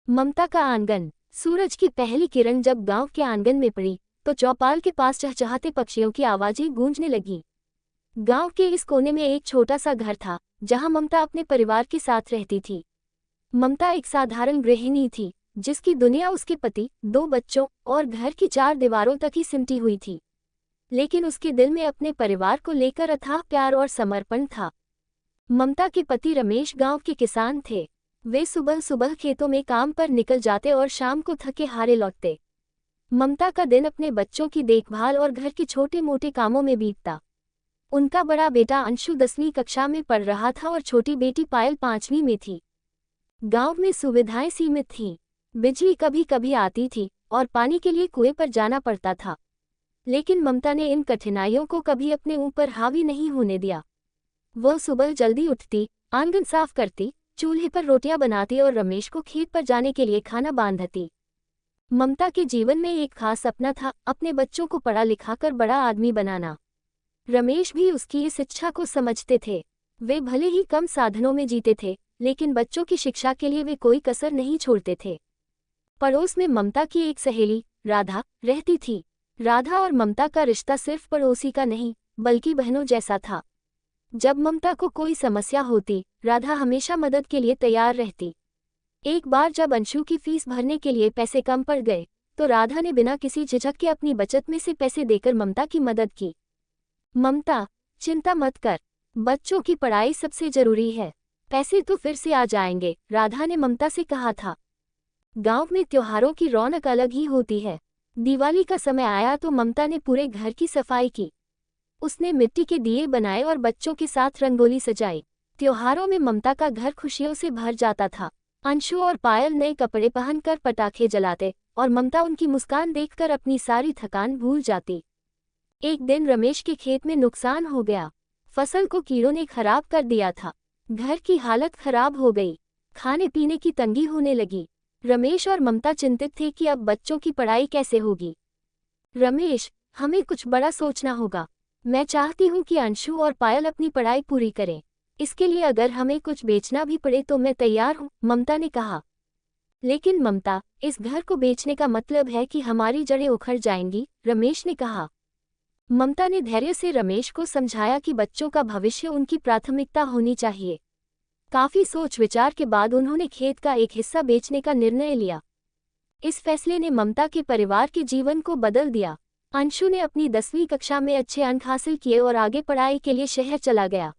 ममता का आंगन। सूरज की पहली किरण जब गांव के आंगन में पड़ी तो चौपाल के पास चहचहाते पक्षियों की आवाजें गूंजने लगी। गांव के इस कोने में एक छोटा सा घर था जहां ममता अपने परिवार के साथ रहती थी। ममता एक साधारण गृहिणी थी जिसकी दुनिया उसके पति, 2 बच्चों और घर की 4 दीवारों तक ही सिमटी हुई थी। लेकिन उसके दिल में अपने परिवार को लेकर अथाह प्यार और समर्पण था। ममता के पति रमेश गांव के किसान थे। वे सुबह सुबह खेतों में काम पर निकल जाते और शाम को थके हारे लौटते। ममता का दिन अपने बच्चों की देखभाल और घर के छोटे मोटे कामों में बीतता। उनका बड़ा बेटा अंशु 10वीं कक्षा में पढ़ रहा था और छोटी बेटी पायल 5वीं में थी। गांव में सुविधाएं सीमित थीं। बिजली कभी कभी आती थी और पानी के लिए कुएं पर जाना पड़ता था। लेकिन ममता ने इन कठिनाइयों को कभी अपने ऊपर हावी नहीं होने दिया। वह सुबह जल्दी उठती, आंगन साफ करती, चूल्हे पर रोटियां बनाती और रमेश को खेत पर जाने के लिए खाना बांधती। ममता के जीवन में एक खास सपना था, अपने बच्चों को पढ़ा लिखाकर बड़ा आदमी बनाना। रमेश भी उसकी इस इच्छा को समझते थे। वे भले ही कम साधनों में जीते थे, लेकिन बच्चों की शिक्षा के लिए वे कोई कसर नहीं छोड़ते थे। पड़ोस में ममता की एक सहेली, राधा, रहती थी। राधा और ममता का रिश्ता सिर्फ पड़ोसी का नहीं, बल्कि बहनों जैसा था। जब ममता को कोई समस्या होती, राधा हमेशा मदद के लिए तैयार रहती। एक बार जब अंशु की फीस भरने के लिए पैसे कम पड़ गए, तो राधा ने बिना किसी झिझक के अपनी बचत में से पैसे देकर ममता की मदद की। ममता, चिंता मत कर, बच्चों की पढ़ाई सबसे जरूरी है, पैसे तो फिर से आ जाएंगे, राधा ने ममता से कहा था। गांव में त्योहारों की रौनक अलग ही होती है। दिवाली का समय आया तो ममता ने पूरे घर की सफाई की। उसने मिट्टी के दिए बनाए और बच्चों के साथ रंगोली सजाई। त्योहारों में ममता का घर खुशियों से भर जाता था। अंशु और पायल नए कपड़े पहनकर पटाखे जलाते और ममता उनकी मुस्कान देखकर अपनी सारी थकान भूल जाती। एक दिन रमेश के खेत में नुकसान हो गया। फसल को कीड़ों ने खराब कर दिया था। घर की हालत खराब हो गई। खाने पीने की तंगी होने लगी। रमेश और ममता चिंतित थे कि अब बच्चों की पढ़ाई कैसे होगी। रमेश, हमें कुछ बड़ा सोचना होगा। मैं चाहती हूँ कि अंशु और पायल अपनी पढ़ाई पूरी करें। इसके लिए अगर हमें कुछ बेचना भी पड़े तो मैं तैयार हूँ, ममता ने कहा। लेकिन ममता, इस घर को बेचने का मतलब है कि हमारी जड़ें उखड़ जाएंगी, रमेश ने कहा। ममता ने धैर्य से रमेश को समझाया कि बच्चों का भविष्य उनकी प्राथमिकता होनी चाहिए। काफी सोच विचार के बाद उन्होंने खेत का एक हिस्सा बेचने का निर्णय लिया। इस फैसले ने ममता के परिवार के जीवन को बदल दिया। अंशु ने अपनी 10वीं कक्षा में अच्छे अंक हासिल किए और आगे पढ़ाई के लिए शहर चला गया।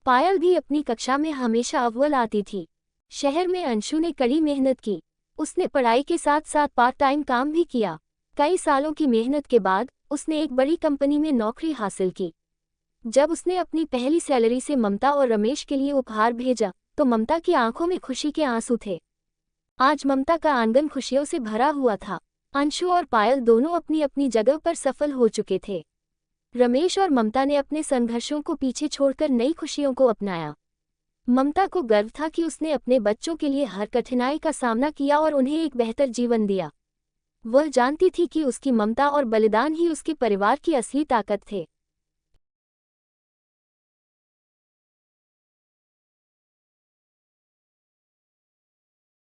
पायल भी अपनी कक्षा में हमेशा अव्वल आती थी। शहर में अंशु ने कड़ी मेहनत की। उसने पढ़ाई के साथ साथ पार्ट टाइम काम भी किया। कई सालों की मेहनत के बाद उसने एक बड़ी कंपनी में नौकरी हासिल की। जब उसने अपनी पहली सैलरी से ममता और रमेश के लिए उपहार भेजा तो ममता की आंखों में खुशी के आंसू थे। आज ममता का आंगन खुशियों से भरा हुआ था। अंशु और पायल दोनों अपनी अपनी जगह पर सफल हो चुके थे। रमेश और ममता ने अपने संघर्षों को पीछे छोड़कर नई खुशियों को अपनाया। ममता को गर्व था कि उसने अपने बच्चों के लिए हर कठिनाई का सामना किया और उन्हें एक बेहतर जीवन दिया। वह जानती थी कि उसकी ममता और बलिदान ही उसके परिवार की असली ताकत थे।